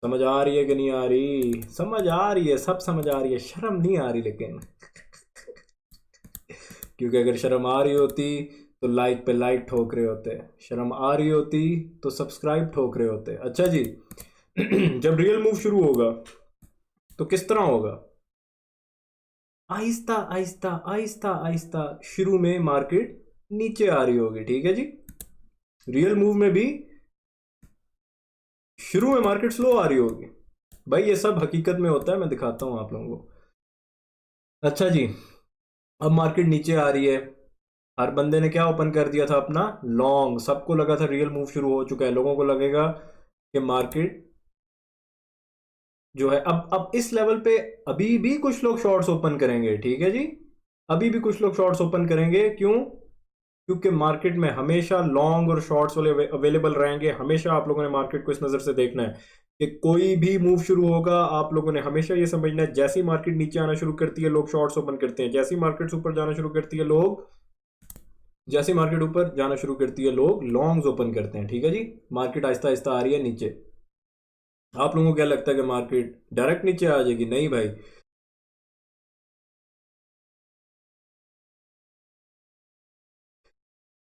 समझ आ रही है कि नहीं आ रही? समझ आ रही है, सब समझ आ रही है, शर्म नहीं आ रही लेकिन क्योंकि अगर शर्म आ रही होती तो लाइक पे लाइक ठोक रहे होते, शर्म आ रही होती तो सब्सक्राइब ठोक रहे होते। अच्छा जी जब रियल मूव शुरू होगा तो किस तरह होगा? आहिस्ता आहिस्ता आहिस्ता आहिस्ता शुरू में मार्केट नीचे आ रही होगी, ठीक है जी। रियल मूव में भी शुरू में मार्केट स्लो आ रही होगी भाई, ये सब हकीकत में होता है, मैं दिखाता हूं आप लोगों को। अच्छा जी, अब मार्केट नीचे आ रही है, हर बंदे ने क्या ओपन कर दिया था अपना लॉन्ग, सबको लगा था रियल मूव शुरू हो चुका है, लोगों को लगेगा कि मार्केट जो है अब इस लेवल पे अभी भी कुछ लोग शॉर्ट्स ओपन करेंगे, ठीक है जी। अभी भी कुछ लोग शॉर्ट्स ओपन करेंगे, क्यों? क्योंकि मार्केट में हमेशा लॉन्ग और शॉर्ट्स वाले अवेलेबल रहेंगे। हमेशा आप लोगों ने मार्केट को इस नज़र से देखना है कि कोई भी मूव शुरू होगा, आप लोगों ने हमेशा ये समझना है जैसी मार्केट नीचे आना शुरू करती है लोग शॉर्ट्स ओपन करते हैं, जैसी मार्केट ऊपर जाना शुरू करती है लोग जैसी मार्केट ऊपर जाना शुरू करती है लोग लॉन्ग्स ओपन करते हैं, ठीक है जी। मार्केट आहिस्ता आहिस्ता आ रही है नीचे, आप लोगों को क्या लगता है कि मार्केट डायरेक्ट नीचे आ जाएगी? नहीं भाई,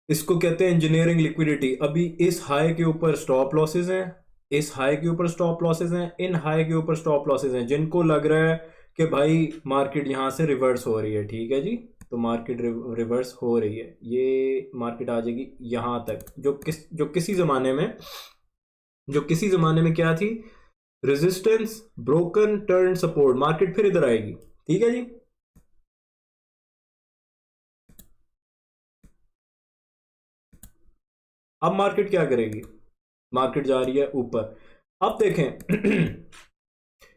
इसको कहते हैं इंजीनियरिंग लिक्विडिटी। अभी इस हाई के ऊपर स्टॉप लॉसेस हैं, इस हाई के ऊपर स्टॉप लॉसेस हैं, इन हाई के ऊपर स्टॉप लॉसेस हैं, जिनको लग रहा है कि भाई मार्केट यहां से रिवर्स हो रही है, ठीक है जी। तो मार्केट रिवर्स हो रही है, ये मार्केट आ जाएगी यहां तक, जो किसी जमाने में क्या थी, resistance broken turn support, market फिर इधर आएगी, ठीक है जी। अब मार्केट क्या करेगी? मार्केट जा रही है ऊपर। अब देखें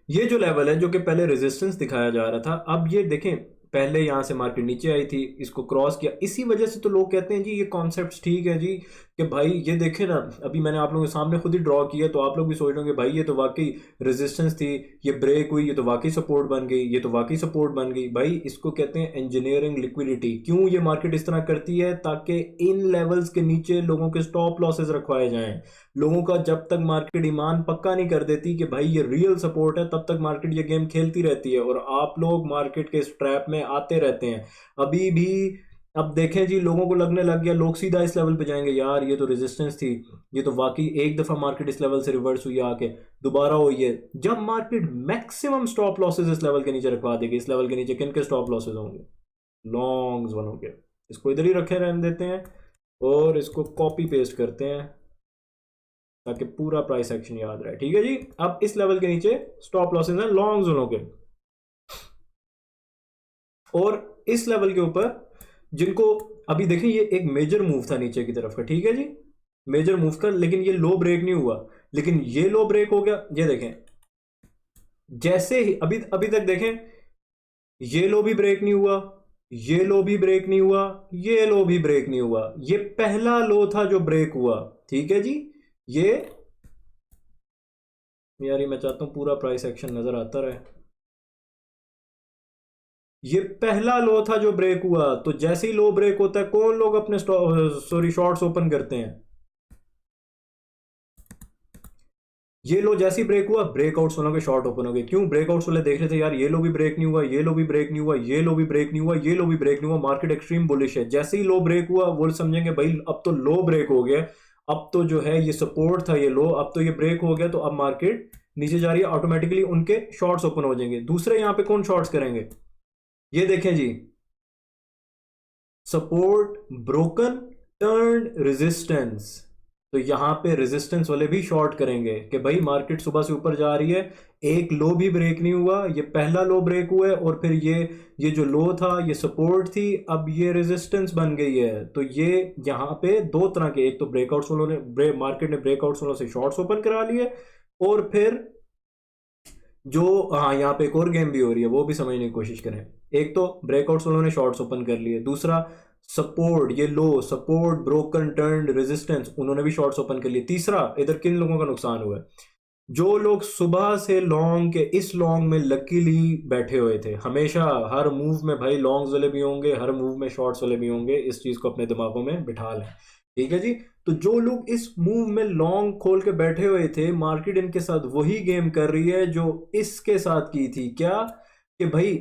ये जो लेवल है जो कि पहले रेजिस्टेंस दिखाया जा रहा था, अब ये देखें पहले यहां से मार्केट नीचे आई थी, इसको क्रॉस किया, इसी वजह से तो लोग कहते हैं जी ये कॉन्सेप्ट ठीक है जी, कि भाई ये देखें ना, अभी मैंने आप लोगों के सामने खुद ही ड्रॉ किया, तो आप लोग भी सोच रहे होंगे भाई ये तो वाकई रेजिस्टेंस थी, ये ब्रेक हुई, ये तो वाकई सपोर्ट बन गई, ये तो वाकई सपोर्ट बन गई। भाई इसको कहते हैं इंजीनियरिंग लिक्विडिटी। क्यों ये मार्केट इस तरह करती है? ताकि इन लेवल्स के नीचे लोगों के स्टॉप लॉसेस रखवाए जाएं। लोगों का जब तक मार्केट ईमान पक्का नहीं कर देती कि भाई ये रियल सपोर्ट है, तब तक मार्केट ये गेम खेलती रहती है और आप लोग मार्केट के इस ट्रैप में आते रहते हैं। अभी भी अब देखें जी, लोगों को लगने लग गया, लोग सीधा इस लेवल पे जाएंगे, यार ये तो रेजिस्टेंस थी, ये तो वाकई एक दफा मार्केट इस लेवल से रिवर्स हुई आके दोबारा हुई है। जब मार्केट मैक्सिमम स्टॉप लॉसेस इस लेवल के नीचे रखवा देगी, इस लेवल के नीचे किन के स्टॉप लॉसेस होंगे? लॉन्ग्स बनोगे। इसको इधर ही रखे रहने देते हैं और इसको कॉपी पेस्ट करते हैं ताकि पूरा प्राइस एक्शन याद रहे, ठीक है जी। अब इस लेवल के नीचे स्टॉप लॉसेस हैं लॉन्ग जोनों के, और इस लेवल के ऊपर जिनको अभी देखें ये एक मेजर मूव था नीचे की तरफ का, ठीक है जी, मेजर मूव का, लेकिन ये लो ब्रेक नहीं हुआ, लेकिन ये लो ब्रेक हो गया। ये देखें जैसे ही अभी अभी तक देखें, ये लो भी ब्रेक नहीं हुआ, ये लो भी ब्रेक नहीं हुआ, ये लो भी ब्रेक नहीं हुआ, ये पहला लो था जो ब्रेक हुआ, ठीक है जी। ये यार ये मैं चाहता हूं पूरा प्राइस एक्शन नजर आता रहे। ये पहला लो था जो ब्रेक हुआ, तो जैसे ही लो ब्रेक होता है कौन लोग अपने शॉर्ट्स ओपन करते हैं? ये लो जैसे ही ब्रेक हुआ, ब्रेकआउट्स वालों के शॉर्ट ओपन हो गए। क्यों? ब्रेकआउट्स वाले देख रहे थे यार ये लो भी ब्रेक नहीं हुआ, ये लो भी ब्रेक नहीं हुआ, ये लो भी ब्रेक नहीं हुआ, ये लो भी ब्रेक नहीं हुआ, मार्केट एक्सट्रीम बुलिश है। जैसे ही लो ब्रेक हुआ वो समझेंगे भाई अब तो लो ब्रेक हो गया, अब तो जो है ये सपोर्ट था ये लो, अब तो ये ब्रेक हो गया, तो अब मार्केट नीचे जा रही है, ऑटोमेटिकली उनके शॉर्ट्स ओपन हो जाएंगे। दूसरे यहां पे कौन शॉर्ट्स करेंगे? ये देखें जी, सपोर्ट ब्रोकन टर्न रेजिस्टेंस, तो यहां पे रेजिस्टेंस वाले भी शॉर्ट करेंगे कि भाई मार्केट सुबह से ऊपर जा रही है, एक लो भी ब्रेक नहीं हुआ, ये पहला लो ब्रेक हुआ है, और फिर ये जो लो था ये सपोर्ट थी, अब ये रेजिस्टेंस बन गई है। तो ये यहां पे दो तरह के, एक तो ब्रेकआउट्स वालों ने मार्केट ने ब्रेकआउट्स वालों से शॉर्ट्स ओपन करा लिए, और फिर जो हाँ यहाँ पे एक और गेम भी हो रही है वो भी समझने की कोशिश करें। एक तो ब्रेकआउट्स उन्होंने शॉर्ट्स ओपन कर लिए, दूसरा सपोर्ट, ये लो सपोर्ट ब्रोकन टर्न रेजिस्टेंस उन्होंने भी शॉर्ट्स ओपन कर लिए, तीसरा इधर किन लोगों का नुकसान हुआ है? जो लोग सुबह से लॉन्ग के इस लॉन्ग में लकीली बैठे हुए थे। हमेशा हर मूव में भाई लॉन्ग्स वाले भी होंगे, हर मूव में शॉर्ट्स वाले भी होंगे, इस चीज को अपने दिमागों में बिठा लें, ठीक है जी। तो जो लोग इस मूव में लॉन्ग खोल के बैठे हुए थे, मार्केट इनके साथ वही गेम कर रही है जो इसके साथ की थी। क्या कि भाई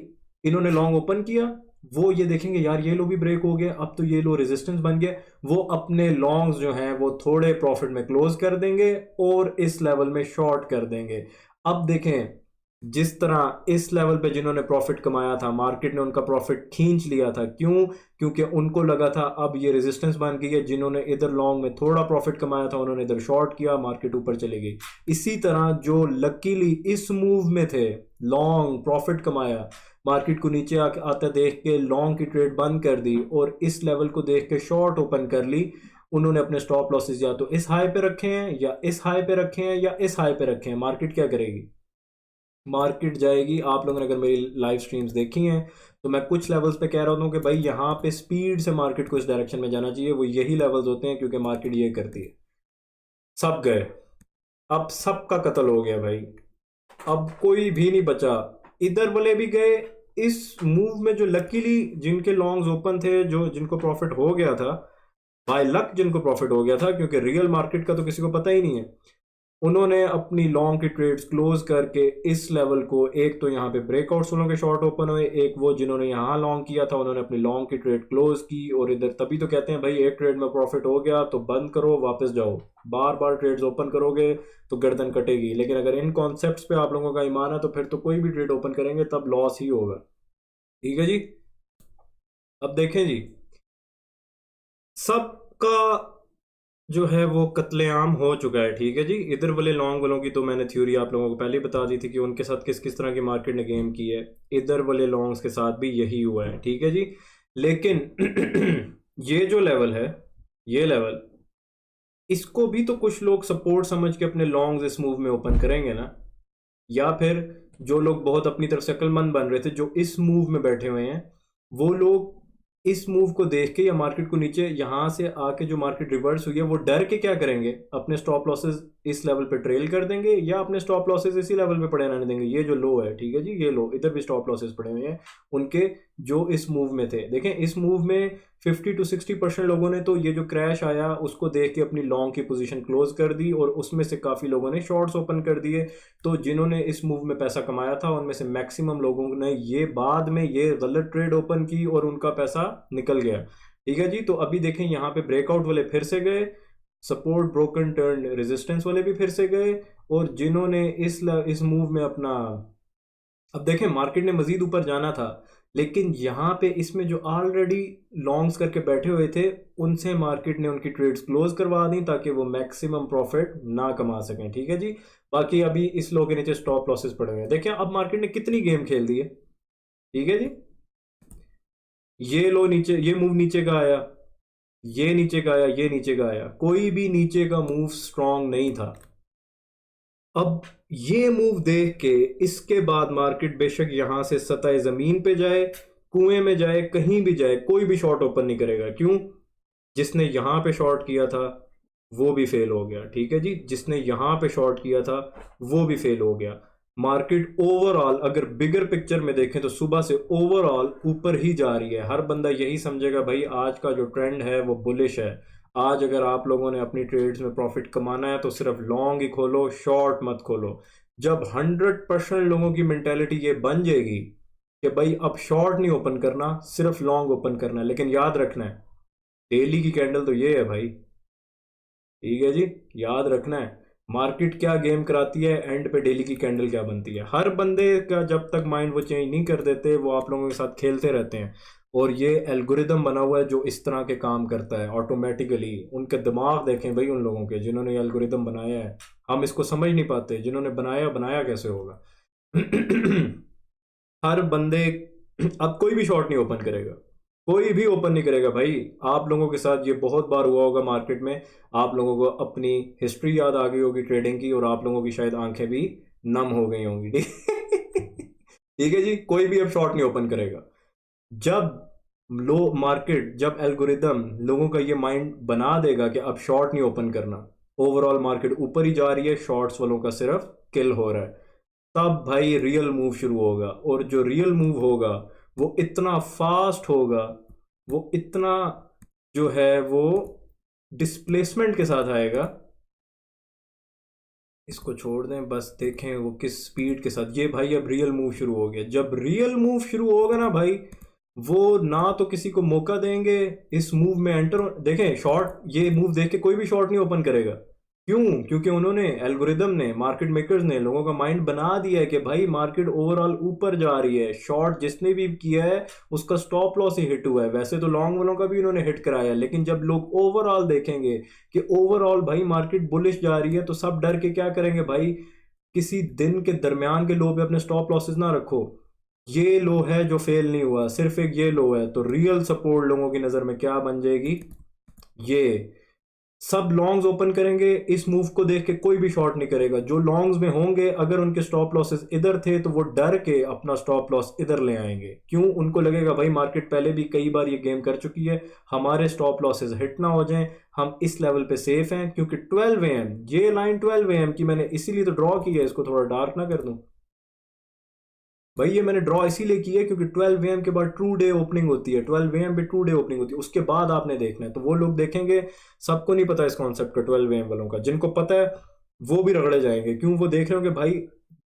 इन्होंने लॉन्ग ओपन किया, वो ये देखेंगे यार ये लो भी ब्रेक हो गया, अब तो ये लो रेजिस्टेंस बन गया, वो अपने लॉन्ग्स जो हैं वो थोड़े प्रॉफिट में क्लोज कर देंगे और इस लेवल में शॉर्ट कर देंगे। अब देखें जिस तरह इस लेवल पे जिन्होंने प्रॉफिट कमाया था, मार्केट ने उनका प्रॉफिट खींच लिया था। क्यों? क्योंकि उनको लगा था अब ये रेजिस्टेंस बन गई है। जिन्होंने इधर लॉन्ग में थोड़ा प्रॉफिट कमाया था उन्होंने इधर शॉर्ट किया, मार्केट ऊपर चली गई। इसी तरह जो लकीली इस मूव में थे, लॉन्ग प्रॉफिट कमाया, मार्केट को नीचे आते देख के लॉन्ग की ट्रेड बंद कर दी और इस लेवल को देख के शॉर्ट ओपन कर ली। उन्होंने अपने स्टॉप लॉसेस या तो इस हाई पे रखे हैं या इस हाई पे रखे हैं या इस हाई पे रखे हैं। मार्केट क्या करेगी? मार्केट जाएगी। आप लोगों ने अगर मेरी लाइव स्ट्रीम्स देखी हैं तो मैं कुछ लेवल्स पे कह रहा हूँ कि भाई यहाँ पे स्पीड से मार्केट को इस डायरेक्शन में जाना चाहिए। वो यही लेवल्स होते हैं क्योंकि मार्केट ये करती है। सब गए, अब सबका कत्ल हो गया भाई, अब कोई भी नहीं बचा। इधर वाले भी गए। इस मूव में जो लकीली जिनके लॉन्ग्स ओपन थे, जो जिनको प्रॉफिट हो गया था, बाय लक जिनको प्रॉफिट हो गया था, क्योंकि रियल मार्केट का तो किसी को पता ही नहीं है, उन्होंने अपनी लॉन्ग की ट्रेड्स क्लोज करके इस लेवल को, एक तो यहाँ पे ब्रेकआउट्स उन लोगों के शॉर्ट ओपन हुए, एक वो जिन्होंने यहाँ लॉन्ग किया था उन्होंने अपनी लॉन्ग की ट्रेड क्लोज की। और इधर तभी तो कहते हैं भाई एक ट्रेड में प्रॉफिट हो गया तो बंद करो वापस जाओ। बार बार ट्रेड्स ओपन करोगे तो गर्दन कटेगी। लेकिन अगर इन कॉन्सेप्ट्स पे आप लोगों का ईमान है तो फिर तो कोई भी ट्रेड ओपन करेंगे तब लॉस ही होगा। ठीक है जी। अब देखें जी, सबका जो है वो कत्लेआम हो चुका है। ठीक है जी। इधर वाले लॉन्ग वालों की तो मैंने थ्योरी आप लोगों को पहले ही बता दी थी कि उनके साथ किस किस तरह की मार्केट ने गेम की है। इधर वाले लॉन्ग्स के साथ भी यही हुआ है। ठीक है जी। लेकिन ये जो लेवल है, ये लेवल, इसको भी तो कुछ लोग सपोर्ट समझ के अपने लॉन्ग्स इस मूव में ओपन करेंगे ना। या फिर जो लोग बहुत अपनी तरफ से अक्लमंद बन रहे थे, जो इस मूव में बैठे हुए हैं, वो लोग इस मूव को देख के या मार्केट को नीचे यहां से आके जो मार्केट रिवर्स हुई है वो डर के क्या करेंगे, अपने स्टॉप लॉसेस इस लेवल पे ट्रेल कर देंगे या अपने स्टॉप लॉसेस इसी लेवल पे पड़े रहने देंगे। ये जो लो है, ठीक है जी, ये लो, इधर भी स्टॉप लॉसेस पड़े हुए हैं उनके जो इस मूव में थे। देखें इस मूव में 50 to 60% लोगों ने तो ये जो क्रैश आया उसको देख के अपनी लॉन्ग की पोजीशन क्लोज कर दी और उसमें से काफ़ी लोगों ने शॉर्ट्स ओपन कर दिए। तो जिन्होंने इस मूव में पैसा कमाया था उनमें से मैक्सिमम लोगों ने ये बाद में ये गलत ट्रेड ओपन की और उनका पैसा निकल गया। ठीक है जी। तो अभी देखें यहाँ पे ब्रेकआउट वाले फिर से गए, सपोर्ट ब्रोकन टर्न रेजिस्टेंस वाले भी फिर से गए, और जिन्होंने इस मूव में अपना, अब देखें मार्केट ने मजीद ऊपर जाना था लेकिन यहाँ पे इसमें जो ऑलरेडी लॉन्ग्स करके बैठे हुए थे उनसे मार्केट ने उनकी ट्रेड्स क्लोज करवा दी ताकि वो मैक्सिमम प्रॉफिट ना कमा सकें। ठीक है जी। बाकी अभी इस लो के नीचे स्टॉप लॉसेस पड़े हुए हैं। देखिए अब मार्केट ने कितनी गेम खेल दी है। ठीक है जी। ये लो नीचे, ये मूव नीचे का आया, ये नीचे का आया, ये नीचे का आया, कोई भी नीचे का मूव स्ट्रांग नहीं था। अब ये मूव देख के इसके बाद मार्केट बेशक यहां से सतह जमीन पे जाए, कुएं में जाए, कहीं भी जाए, कोई भी शॉर्ट ओपन नहीं करेगा। क्यों? जिसने यहां पे शॉर्ट किया था वो भी फेल हो गया। ठीक है जी। जिसने यहां पे शॉर्ट किया था वो भी फेल हो गया। मार्केट ओवरऑल अगर बिगर पिक्चर में देखें तो सुबह से ओवरऑल ऊपर ही जा रही है। हर बंदा यही समझेगा भाई आज का जो ट्रेंड है वो बुलिश है। आज अगर आप लोगों ने अपनी ट्रेड्स में प्रॉफिट कमाना है तो सिर्फ लॉन्ग ही खोलो, शॉर्ट मत खोलो। जब 100% लोगों की मेंटेलिटी ये बन जाएगी कि भाई अब शॉर्ट नहीं ओपन करना, सिर्फ लॉन्ग ओपन करना है, लेकिन याद रखना है डेली की कैंडल तो ये है भाई। ठीक है जी। याद रखना है मार्केट क्या गेम कराती है, एंड पे डेली की कैंडल क्या बनती है। हर बंदे का जब तक माइंड वो चेंज नहीं कर देते वो आप लोगों के साथ खेलते रहते हैं। और ये एल्गोरिदम बना हुआ है जो इस तरह के काम करता है ऑटोमेटिकली। उनके दिमाग देखें भाई उन लोगों के जिन्होंने ये एल्गोरिदम बनाया है। हम इसको समझ नहीं पाते, जिन्होंने बनाया बनाया कैसे होगा। हर बंदे, अब कोई भी शॉर्ट नहीं ओपन करेगा, कोई भी ओपन नहीं करेगा भाई। आप लोगों के साथ ये बहुत बार हुआ होगा मार्केट में, आप लोगों को अपनी हिस्ट्री याद आ गई होगी ट्रेडिंग की और आप लोगों की शायद आंखें भी नम हो गई होंगी। ठीक है जी। कोई भी अब शॉर्ट नहीं ओपन करेगा। जब लो मार्केट, जब एल्गोरिदम लोगों का ये माइंड बना देगा कि अब शॉर्ट नहीं ओपन करना, ओवरऑल मार्केट ऊपर ही जा रही है, शॉर्ट्स वालों का सिर्फ किल हो रहा है, तब भाई रियल मूव शुरू होगा। और जो रियल मूव होगा वो इतना फास्ट होगा, वो इतना जो है वो डिस्प्लेसमेंट के साथ आएगा। इसको छोड़ दें, बस देखें वो किस स्पीड के साथ। ये भाई अब रियल मूव शुरू हो गया। जब रियल मूव शुरू होगा ना भाई, वो ना तो किसी को मौका देंगे इस मूव में एंटर। देखें शॉर्ट, ये मूव देख के कोई भी शॉर्ट नहीं ओपन करेगा। क्यों? क्योंकि उन्होंने, एल्गोरिदम ने, मार्केट मेकर्स ने लोगों का माइंड बना दिया है कि भाई मार्केट ओवरऑल ऊपर जा रही है। शॉर्ट जिसने भी किया है उसका स्टॉप लॉस ही हिट हुआ है। वैसे तो लॉन्ग वालों का भी उन्होंने हिट कराया, लेकिन जब लोग ओवरऑल देखेंगे कि ओवरऑल भाई मार्केट बुलिश जा रही है, तो सब डर के क्या करेंगे भाई, किसी दिन के दरमियान के लो पे अपने स्टॉप लॉसेस ना रखो। ये लो है जो फेल नहीं हुआ, सिर्फ एक ये लो है। तो रियल सपोर्ट लोगों की नज़र में क्या बन जाएगी, ये सब लॉन्ग्स ओपन करेंगे। इस मूव को देख के कोई भी शॉर्ट नहीं करेगा। जो लॉन्ग्स में होंगे, अगर उनके स्टॉप लॉसेस इधर थे तो वो डर के अपना स्टॉप लॉस इधर ले आएंगे। क्यों? उनको लगेगा भाई मार्केट पहले भी कई बार ये गेम कर चुकी है, हमारे स्टॉप लॉसेस हिट ना हो जाएं, हम इस लेवल पे सेफ हैं। क्योंकि 12 AM, ये लाइन 12 AM की मैंने इसीलिए तो ड्रॉ की है। इसको थोड़ा डार्क ना कर दूं भाई, ये मैंने ड्रॉ इसीलिए की है क्योंकि 12 AM के बाद ट्रू डे ओपनिंग होती है। 12 AM पे ट्रू डे ओपनिंग होती है, उसके बाद आपने देखना है। तो वो लोग देखेंगे, सबको नहीं पता इस कॉन्सेप्ट का, 12 AM वालों का। जिनको पता है वो भी रगड़े जाएंगे। क्यों? वो देख रहे होंगे भाई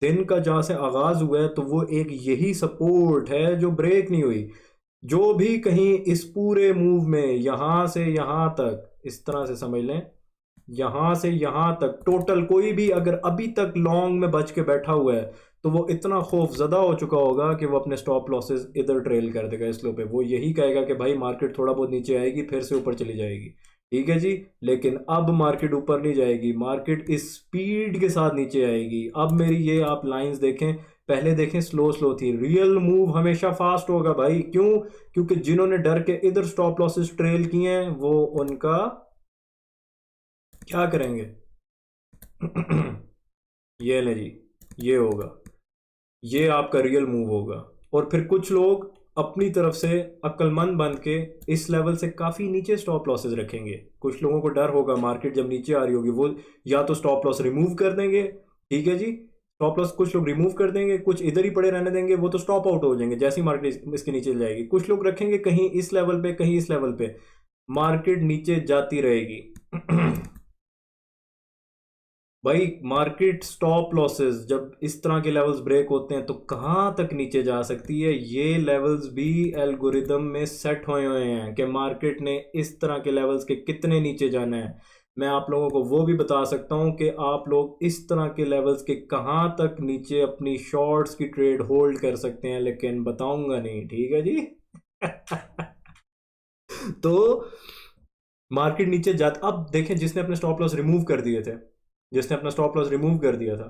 दिन का जहां से आगाज हुआ है तो वो एक यही सपोर्ट है जो ब्रेक नहीं हुई। जो भी कहीं इस पूरे मूव में यहां से यहां तक, इस तरह से समझ लें, यहां से यहां तक टोटल कोई भी अगर अभी तक लॉन्ग में बच के बैठा हुआ है, तो वो इतना खौफजदा हो चुका होगा कि वो अपने स्टॉप लॉसेस इधर ट्रेल कर देगा इस लो पे। वो यही कहेगा कि भाई मार्केट थोड़ा बहुत नीचे आएगी, फिर से ऊपर चली जाएगी। ठीक है जी, लेकिन अब मार्केट ऊपर नहीं जाएगी, मार्केट इस स्पीड के साथ नीचे आएगी। अब मेरी ये आप लाइंस देखें, पहले देखें स्लो स्लो थी। रियल मूव हमेशा फास्ट होगा भाई। क्यों? क्योंकि जिन्होंने डर के इधर स्टॉप लॉसेस ट्रेल किए हैं, वो उनका क्या करेंगे ये ले जी, ये होगा, ये आपका रियल मूव होगा। और फिर कुछ लोग अपनी तरफ से अक्लमंद बन के इस लेवल से काफ़ी नीचे स्टॉप लॉसेस रखेंगे। कुछ लोगों को डर होगा मार्केट जब नीचे आ रही होगी, वो या तो स्टॉप लॉस रिमूव कर देंगे। ठीक है जी, स्टॉप लॉस कुछ लोग रिमूव कर देंगे, कुछ इधर ही पड़े रहने देंगे, वो तो स्टॉप आउट हो जाएंगे जैसे ही मार्केट इसके नीचे जाएगी। कुछ लोग रखेंगे कहीं इस लेवल पे, कहीं इस लेवल पे, मार्केट नीचे जाती रहेगी भाई मार्केट स्टॉप लॉसेस जब इस तरह के लेवल्स ब्रेक होते हैं तो कहाँ तक नीचे जा सकती है। ये लेवल्स भी एल्गोरिदम में सेट हुए हुए हैं कि मार्केट ने इस तरह के लेवल्स के कितने नीचे जाना है। मैं आप लोगों को वो भी बता सकता हूँ कि आप लोग इस तरह के लेवल्स के कहाँ तक नीचे अपनी शॉर्ट्स की ट्रेड होल्ड कर सकते हैं, लेकिन बताऊंगा नहीं। ठीक है जी तो मार्केट नीचे जाता, अब देखें जिसने अपने स्टॉप लॉस रिमूव कर दिए थे, जिसने अपना स्टॉप लॉस रिमूव कर दिया था,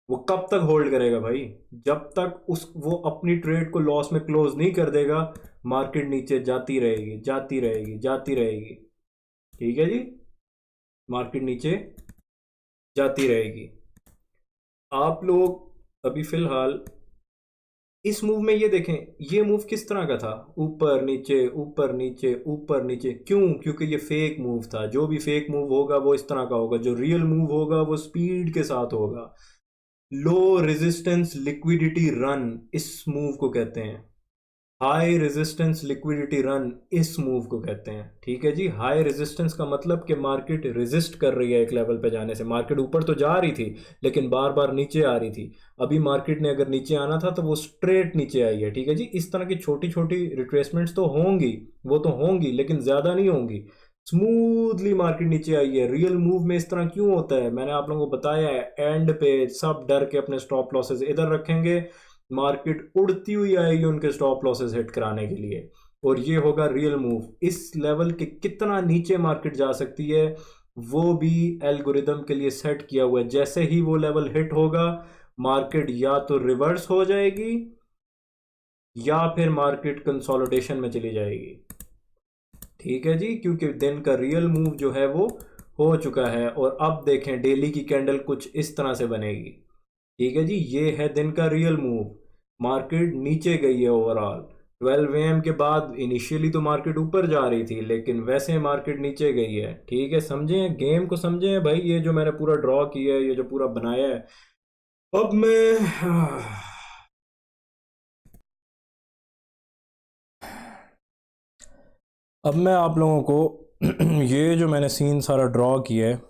वो कब तक होल्ड करेगा भाई? जब तक उस वो अपनी ट्रेड को लॉस में क्लोज नहीं कर देगा, मार्केट नीचे जाती रहेगी, जाती रहेगी, जाती रहेगी। ठीक है जी, मार्केट नीचे जाती रहेगी। आप लोग अभी फिलहाल इस मूव में ये देखें, ये मूव किस तरह का था, ऊपर नीचे ऊपर नीचे ऊपर नीचे। क्यों? क्योंकि ये फेक मूव था। जो भी फेक मूव होगा वो इस तरह का होगा, जो रियल मूव होगा वो स्पीड के साथ होगा। लो रेजिस्टेंस लिक्विडिटी रन इस मूव को कहते हैं। हाई रेजिस्टेंस लिक्विडिटी रन इस मूव को कहते हैं। ठीक है जी, हाई रेजिस्टेंस का मतलब कि मार्केट रेजिस्ट कर रही है एक लेवल पे जाने से। मार्केट ऊपर तो जा रही थी लेकिन बार बार नीचे आ रही थी। अभी मार्केट ने अगर नीचे आना था तो वो स्ट्रेट नीचे आई है। ठीक है जी, इस तरह की छोटी छोटी रिट्रेसमेंट्स तो होंगी, वो तो होंगी, लेकिन ज़्यादा नहीं होंगी। स्मूथली मार्केट नीचे आई है। रियल मूव में इस तरह क्यों होता है मैंने आप लोगों को बताया है। एंड पे सब डर के अपने स्टॉप लॉसेस इधर रखेंगे, मार्केट उड़ती हुई आएगी उनके स्टॉप लॉसेस हिट कराने के लिए, और ये होगा रियल मूव। इस लेवल के कितना नीचे मार्केट जा सकती है वो भी एल्गोरिदम के लिए सेट किया हुआ है। जैसे ही वो लेवल हिट होगा, मार्केट या तो रिवर्स हो जाएगी या फिर मार्केट कंसोलिडेशन में चली जाएगी। ठीक है जी, क्योंकि दिन का रियल मूव जो है वो हो चुका है। और अब देखें डेली की कैंडल कुछ इस तरह से बनेगी। ठीक है जी, ये है दिन का रियल मूव। मार्केट नीचे गई है ओवरऑल। 12 AM के बाद इनिशियली तो मार्केट ऊपर जा रही थी, लेकिन वैसे मार्केट नीचे गई है। ठीक है, समझें गेम को, समझें भाई। ये जो मैंने पूरा ड्रॉ किया है, ये जो पूरा बनाया है, अब मैं अब मैं आप लोगों को ये जो मैंने सीन सारा ड्रॉ किया है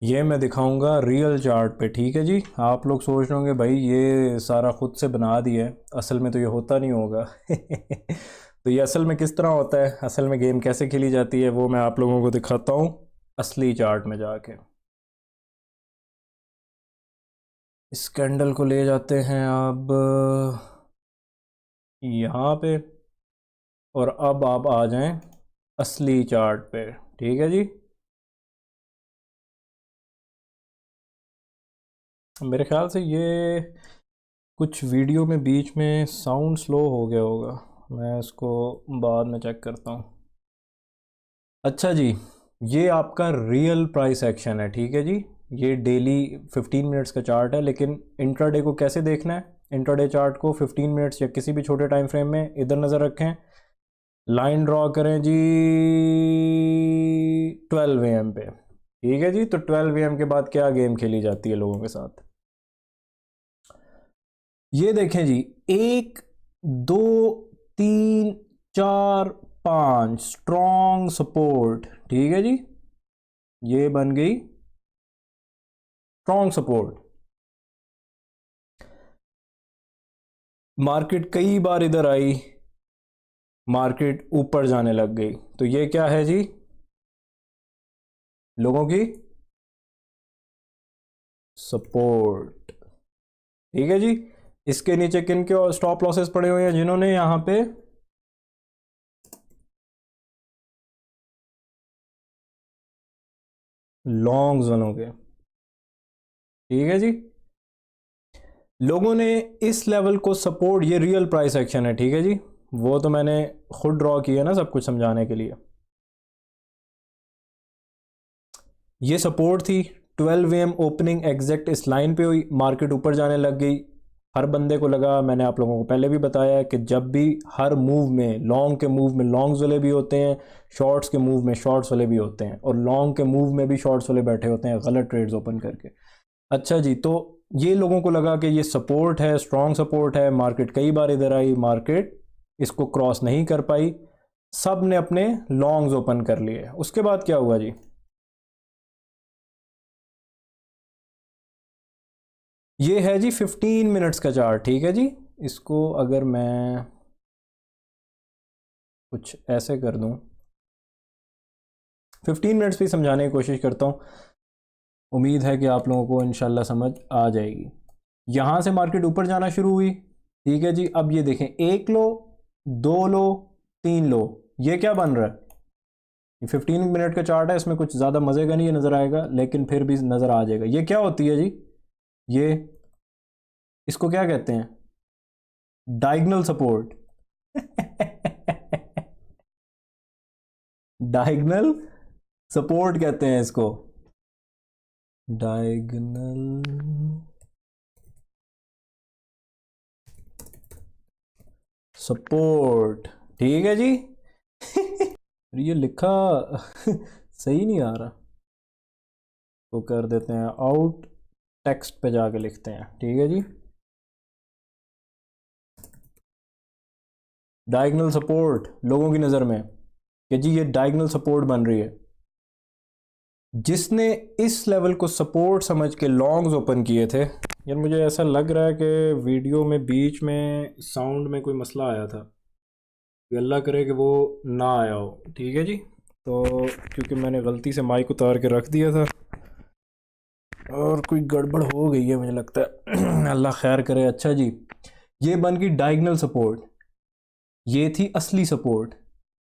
ये मैं दिखाऊंगा रियल चार्ट पे, ठीक है जी। आप लोग सोच रहे होंगे भाई ये सारा ख़ुद से बना दिया है, असल में तो ये होता नहीं होगा। तो ये असल में किस तरह होता है, असल में गेम कैसे खेली जाती है, वो मैं आप लोगों को दिखाता हूँ असली चार्ट में जाके। इस कैंडल को ले जाते हैं अब यहाँ पे, और अब आप आ जाएं असली चार्ट पे, ठीक है जी। मेरे ख्याल से ये कुछ वीडियो में बीच में साउंड स्लो हो गया होगा, मैं इसको बाद में चेक करता हूँ। अच्छा जी, ये आपका रियल प्राइस एक्शन है, ठीक है जी। ये डेली 15 मिनट्स का चार्ट है, लेकिन इंट्राडे को कैसे देखना है, इंट्राडे चार्ट को 15 मिनट्स या किसी भी छोटे टाइम फ्रेम में इधर नज़र रखें, लाइन ड्रॉ करें जी 12 AM पे, ठीक है जी। तो 12 AM के बाद क्या गेम खेली जाती है लोगों के साथ, ये देखें जी, 1 2 3 4 5 स्ट्रॉन्ग सपोर्ट, ठीक है जी। ये बन गई स्ट्रॉन्ग सपोर्ट। मार्केट कई बार इधर आई, मार्केट ऊपर जाने लग गई, तो ये क्या है जी, लोगों की सपोर्ट, ठीक है जी। इसके नीचे किन के स्टॉप लॉसेस पड़े हुए हैं, जिन्होंने यहां पे लॉन्ग्स बनोगे, ठीक है जी। लोगों ने इस लेवल को सपोर्ट, ये रियल प्राइस एक्शन है, ठीक है जी। वो तो मैंने खुद ड्रॉ किया ना सब कुछ समझाने के लिए। ये सपोर्ट थी, 12 AM ओपनिंग एग्जैक्ट इस लाइन पे हुई, मार्केट ऊपर जाने लग गई। हर बंदे को लगा, मैंने आप लोगों को पहले भी बताया है कि जब भी हर मूव में, लॉन्ग के मूव में लॉन्ग्स वाले भी होते हैं, शॉर्ट्स के मूव में शॉर्ट्स वाले भी होते हैं, और लॉन्ग के मूव में भी शॉर्ट्स वाले बैठे होते हैं गलत ट्रेड्स ओपन करके। अच्छा जी, तो ये लोगों को लगा कि ये सपोर्ट है, स्ट्रॉन्ग सपोर्ट है, मार्केट कई बार इधर आई, मार्केट इसको क्रॉस नहीं कर पाई, सब ने अपने लॉन्ग्स ओपन कर लिए। उसके बाद क्या हुआ जी, ये है जी 15 मिनट्स का चार्ट, ठीक है जी। इसको अगर मैं कुछ ऐसे कर दूं, 15 मिनट्स भी समझाने की कोशिश करता हूं, उम्मीद है कि आप लोगों को इंशाल्लाह समझ आ जाएगी। यहां से मार्केट ऊपर जाना शुरू हुई, ठीक है जी। अब ये देखें, 1 लो, 2 लो, 3 लो, ये क्या बन रहा है, 15 मिनट का चार्ट है, इसमें कुछ ज़्यादा मज़े का नहीं नज़र आएगा, लेकिन फिर भी नज़र आ जाएगा। ये क्या होती है जी, ये इसको क्या कहते हैं, डायगोनल सपोर्ट। डायगोनल सपोर्ट कहते हैं इसको, डायगोनल सपोर्ट, ठीक है जी। ये लिखा सही नहीं आ रहा, तो कर देते हैं आउट, टेक्स्ट पे जाके लिखते हैं, ठीक है जी। डायगोनल सपोर्ट लोगों की नज़र में कि जी ये डायगोनल सपोर्ट बन रही है। जिसने इस लेवल को सपोर्ट समझ के लॉन्ग्स ओपन किए थे, यार मुझे ऐसा लग रहा है कि वीडियो में बीच में साउंड में कोई मसला आया था, अल्लाह करे कि वो ना आया हो, ठीक है जी। तो क्योंकि मैंने गलती से माइक उतार के रख दिया था और कोई गड़बड़ हो गई है मुझे लगता है। अल्लाह खैर करे। अच्छा जी, ये बन गई डायगोनल सपोर्ट, ये थी असली सपोर्ट।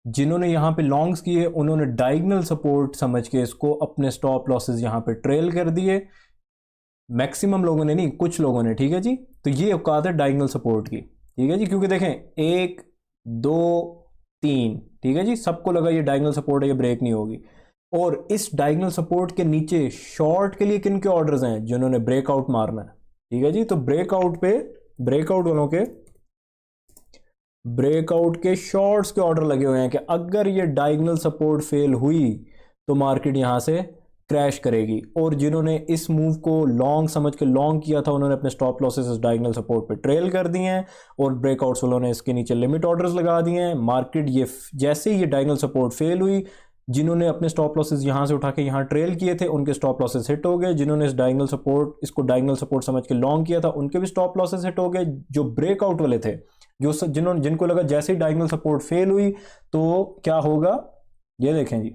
जिन्होंने यहाँ पे लॉन्ग्स किए उन्होंने डायगोनल सपोर्ट समझ के इसको अपने स्टॉप लॉसेस यहाँ पे ट्रेल कर दिए, मैक्सिमम लोगों ने नहीं, कुछ लोगों ने, ठीक है जी। तो ये औकात है डायगोनल सपोर्ट की, ठीक है जी। क्योंकि देखें 1 2 3, ठीक है जी, सबको लगा ये डायगोनल सपोर्ट है, ये ब्रेक नहीं होगी। और इस डायगोनल सपोर्ट के नीचे शॉर्ट के लिए किन के ऑर्डर्स हैं, जिन्होंने ब्रेकआउट मारना है, ठीक है जी। तो ब्रेकआउट पे, ब्रेकआउट वालों के, ब्रेकआउट के शॉर्ट्स के ऑर्डर लगे हुए हैं कि अगर ये डायगोनल सपोर्ट फेल हुई तो मार्केट यहां से क्रैश करेगी। और जिन्होंने इस मूव को लॉन्ग समझ के लॉन्ग किया था उन्होंने अपने स्टॉप लॉसेस इस डायगोनल सपोर्ट पे ट्रेल कर दिए हैं, और ब्रेकआउट्स वालों ने इसके नीचे लिमिट ऑर्डर्स लगा दिए हैं। मार्केट ये जैसे ही ये डायगोनल सपोर्ट फेल हुई, जिन्होंने अपने स्टॉप लॉसेस यहाँ से उठा के यहाँ ट्रेल किए थे उनके स्टॉप लॉसेस हिट हो गए, जिन्होंने इस डायगोनल सपोर्ट इसको डायगोनल सपोर्ट समझ के लॉन्ग किया था उनके भी स्टॉप लॉसेस हिट हो गए। जो ब्रेकआउट वाले थे, जो जिन्होंने जिनको लगा जैसे ही डायगोनल सपोर्ट फेल हुई तो क्या होगा, ये देखें जी,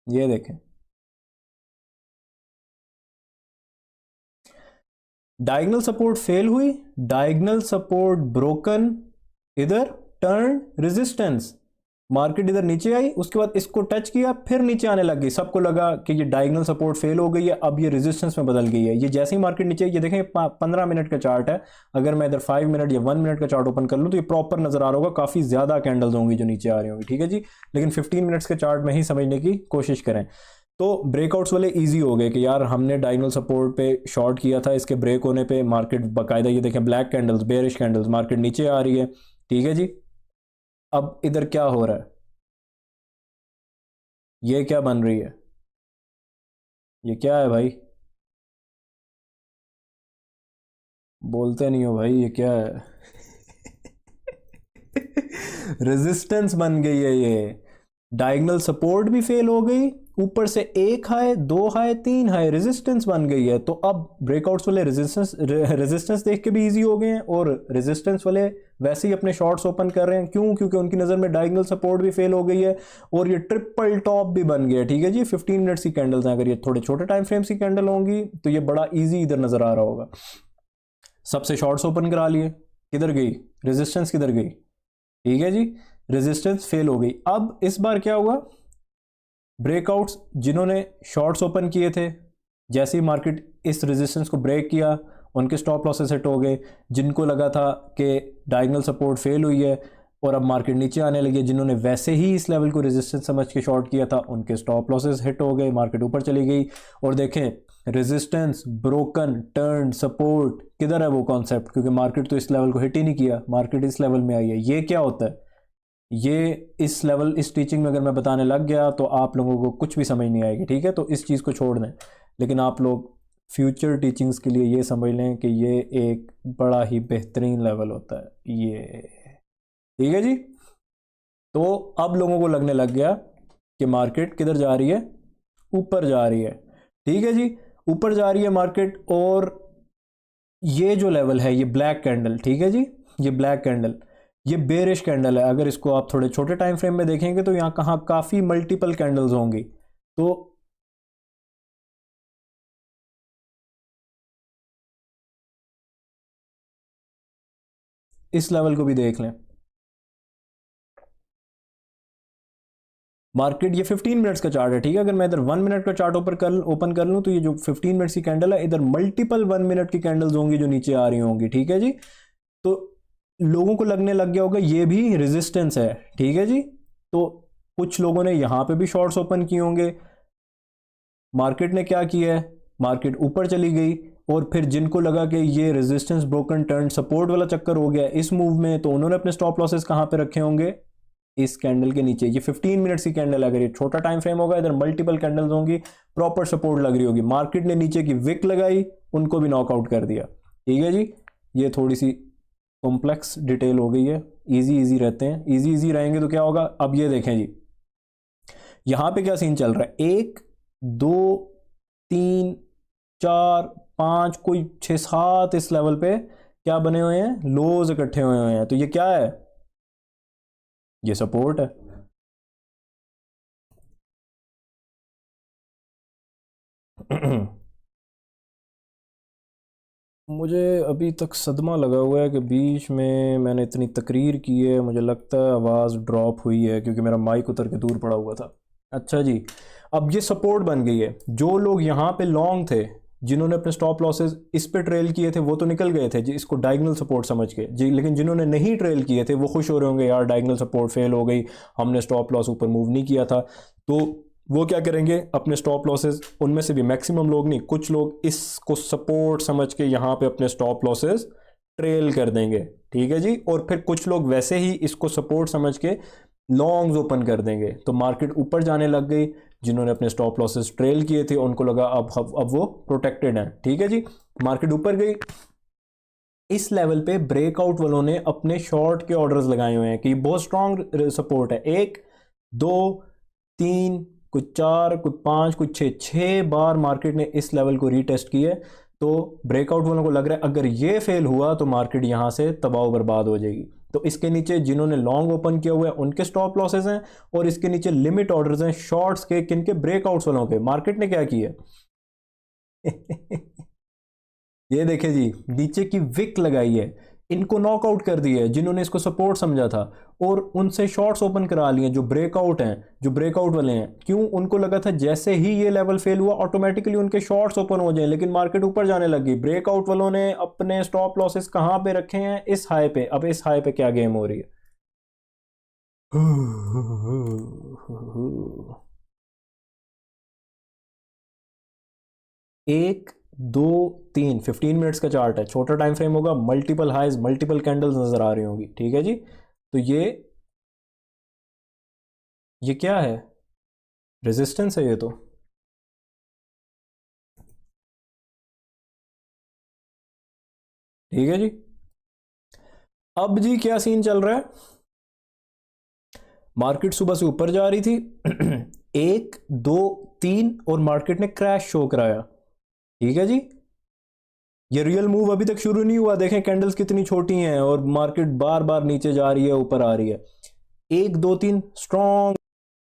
ये देखें, डायगोनल सपोर्ट फेल हुई, डायगोनल सपोर्ट ब्रोकन, इधर टर्न रेजिस्टेंस, मार्केट इधर नीचे आई, उसके बाद इसको टच किया, फिर नीचे आने लग गई, सबको लगा कि ये डायगोनल सपोर्ट फेल हो गई है, अब ये रेजिस्टेंस में बदल गई है। ये जैसे ही मार्केट नीचे, ये देखें 15 मिनट का चार्ट है, अगर मैं इधर 5 मिनट या 1 मिनट का चार्ट ओपन कर लूँ तो ये प्रॉपर नजर आ रहा होगा, काफी ज्यादा कैंडल्स होंगी जो नीचे आ रही होंगी, ठीक है जी। लेकिन 15 मिनट्स के चार्ट में ही समझने की कोशिश करें। तो ब्रेकआउट्स वाले इजी हो गए कि यार हमने डायगोनल सपोर्ट पे शॉर्ट किया था, इसके ब्रेक होने पे मार्केट बाकायदा, ये देखें black candles, bearish candles, market नीचे आ रही है, ठीक है जी। अब इधर क्या हो रहा है, ये क्या बन रही है, ये क्या है भाई, बोलते नहीं हो भाई, ये क्या है रेजिस्टेंस बन गई है, ये डायगोनल सपोर्ट भी फेल हो गई, ऊपर से एक हाई, दो हाई, तीन हाई, रेजिस्टेंस बन गई है। तो अब ब्रेकआउट्स वाले रेजिस्टेंस देख के भी इजी हो गए हैं, और रेजिस्टेंस वाले वैसे ही अपने शॉर्ट्स ओपन कर रहे हैं, क्यों, क्योंकि उनकी नजर में डायगोनल सपोर्ट भी फेल हो गई है और ये ट्रिपल टॉप भी बन गया, ठीक है जी। 15 मिनट्स की कैंडल्स हैं, अगर ये थोड़े छोटे टाइम फ्रेम्स की कैंडल होंगी तो ये बड़ा ईजी इधर नजर आ रहा होगा। सबसे शॉर्ट्स ओपन करा लिए, किधर गई रेजिस्टेंस, किधर गई, ठीक है जी, रेजिस्टेंस फेल हो गई। अब इस बार क्या हुआ, ब्रेकआउट्स जिन्होंने शॉर्ट्स ओपन किए थे, जैसे ही मार्केट इस रेजिस्टेंस को ब्रेक किया उनके स्टॉप लॉसेस हिट हो गए, जिनको लगा था कि डायगोनल सपोर्ट फेल हुई है और अब मार्केट नीचे आने लगी, जिन्होंने वैसे ही इस लेवल को रेजिस्टेंस समझ के शॉर्ट किया था उनके स्टॉप लॉसेस हिट हो गए, मार्केट ऊपर चली गई। और देखें रेजिस्टेंस, ब्रोकन, टर्न, सपोर्ट, किधर है वो कॉन्सेप्ट, क्योंकि मार्केट तो इस लेवल को हिट ही नहीं किया, मार्केट इस लेवल में आई है। ये क्या होता है, ये इस लेवल, इस टीचिंग में अगर मैं बताने लग गया तो आप लोगों को कुछ भी समझ नहीं आएगी, ठीक है। तो इस चीज़ को छोड़ दें, लेकिन आप लोग फ्यूचर टीचिंग्स के लिए ये समझ लें कि ये एक बड़ा ही बेहतरीन लेवल होता है ये, ठीक है जी। तो अब लोगों को लगने लग गया कि मार्केट किधर जा रही है, ऊपर जा रही है, ठीक है जी, ऊपर जा रही है मार्केट। और ये जो लेवल है, ये ब्लैक कैंडल, ठीक है जी, ये ब्लैक कैंडल, ये बेरिश कैंडल है। अगर इसको आप थोड़े छोटे टाइम फ्रेम में देखेंगे तो यहाँ कहाँ काफ़ी मल्टीपल कैंडल्स होंगी। तो इस लेवल को भी देख लें, मार्केट ये 15 मिनट्स का चार्ट है, ठीक है। अगर मैं इधर 1 मिनट का चार्ट ओपन कर लूँ तो ये जो 15 मिनट्स की कैंडल है, इधर मल्टीपल 1 मिनट की कैंडल्स होंगी जो नीचे आ रही होंगी, ठीक है जी। तो लोगों को लगने लग गया होगा ये भी रेजिस्टेंस है, ठीक है जी। तो कुछ लोगों ने यहाँ पे भी शॉर्ट्स ओपन किए होंगे, मार्केट ने क्या किया है, मार्केट ऊपर चली गई, और फिर जिनको लगा कि ये रेजिस्टेंस ब्रोकन टर्न सपोर्ट वाला चक्कर हो गया इस मूव में, तो उन्होंने अपने स्टॉप लॉसेस कहाँ पे रखे होंगे, इस कैंडल के नीचे। ये 15 मिनट्स की कैंडल, अगर ये छोटा टाइम फ्रेम होगा, इधर मल्टीपल कैंडल्स होंगी, प्रॉपर सपोर्ट लग रही होगी, मार्केट ने नीचे की विक लगाई, उनको भी नॉकआउट कर दिया, ठीक है जी। ये थोड़ी सी कॉम्प्लेक्स डिटेल हो गई है, इजी इजी रहते हैं, इजी इजी रहेंगे तो क्या होगा। अब ये देखें जी, यहां पे क्या सीन चल रहा है, 1 2 3 4 5, कोई 6 7 इस लेवल पे क्या बने हुए हैं, लोज इकट्ठे हुए हुए हैं। तो ये क्या है, ये सपोर्ट है। मुझे अभी तक सदमा लगा हुआ है कि बीच में मैंने इतनी तकरीर की है, मुझे लगता है आवाज़ ड्रॉप हुई है क्योंकि मेरा माइक उतर के दूर पड़ा हुआ था। अच्छा जी, अब ये सपोर्ट बन गई है। जो लोग यहाँ पे लॉन्ग थे, जिन्होंने अपने स्टॉप लॉसेस इस पे ट्रेल किए थे, वो तो निकल गए थे जी इसको डायगोनल सपोर्ट समझ के जी। लेकिन जिन्होंने नहीं ट्रेल किए थे वो खुश हो रहे होंगे, यार डायगोनल सपोर्ट फेल हो गई, हमने स्टॉप लॉस ऊपर मूव नहीं किया था। तो वो क्या करेंगे, अपने स्टॉप लॉसेस, उनमें से भी मैक्सिमम लोग नहीं, कुछ लोग इसको सपोर्ट समझ के यहाँ पे अपने स्टॉप लॉसेस ट्रेल कर देंगे, ठीक है जी। और फिर कुछ लोग वैसे ही इसको सपोर्ट समझ के लॉन्ग्स ओपन कर देंगे, तो मार्केट ऊपर जाने लग गई। जिन्होंने अपने स्टॉप लॉसेस ट्रेल किए थे उनको लगा अब वो प्रोटेक्टेड हैं, ठीक है जी। मार्केट ऊपर गई, इस लेवल पे ब्रेकआउट वालों ने अपने शॉर्ट के ऑर्डर्स लगाए हुए हैं कि बहुत स्ट्रॉन्ग सपोर्ट है। एक 2 3 कुछ 4 कुछ 5 कुछ 6 बार मार्केट ने इस लेवल को रीटेस्ट किया है। तो ब्रेकआउट वालों को लग रहा है अगर ये फेल हुआ तो मार्केट यहां से तबाह बर्बाद हो जाएगी। तो इसके नीचे जिन्होंने लॉन्ग ओपन किया हुआ है उनके स्टॉप लॉसेस हैं, और इसके नीचे लिमिट ऑर्डर्स हैं शॉर्ट्स के, किनके? ब्रेकआउट्स वालों के। मार्केट ने क्या किया ये देखे जी, नीचे की विक लगाई है, इनको नॉकआउट कर दिया है जिन्होंने इसको सपोर्ट समझा था, और उनसे शॉर्ट्स ओपन करा लिए जो ब्रेकआउट हैं, जो ब्रेकआउट वाले हैं। क्यों? उनको लगा था जैसे ही ये लेवल फेल हुआ ऑटोमेटिकली उनके शॉर्ट्स ओपन हो जाए, लेकिन मार्केट ऊपर जाने लगी। ब्रेकआउट वालों ने अपने स्टॉप लॉसेस कहां पे रखे हैं? इस हाई पे। अब इस हाई पे क्या गेम हो रही है? एक, दो, तीन, 15 मिनट्स का चार्ट है, छोटा टाइम फ्रेम होगा, मल्टीपल हाइज मल्टीपल कैंडल्स नजर आ रही होंगी। ठीक है जी। तो ये क्या है? रेजिस्टेंस है ये तो। ठीक है जी। अब जी क्या सीन चल रहा है? मार्केट सुबह से ऊपर जा रही थी 1 2 3 और मार्केट ने क्रैश शो कराया। ठीक है जी। ये रियल मूव अभी तक शुरू नहीं हुआ, देखें कैंडल्स कितनी छोटी हैं और मार्केट बार बार नीचे जा रही है, ऊपर आ रही है। 1 2 3 स्ट्रॉन्ग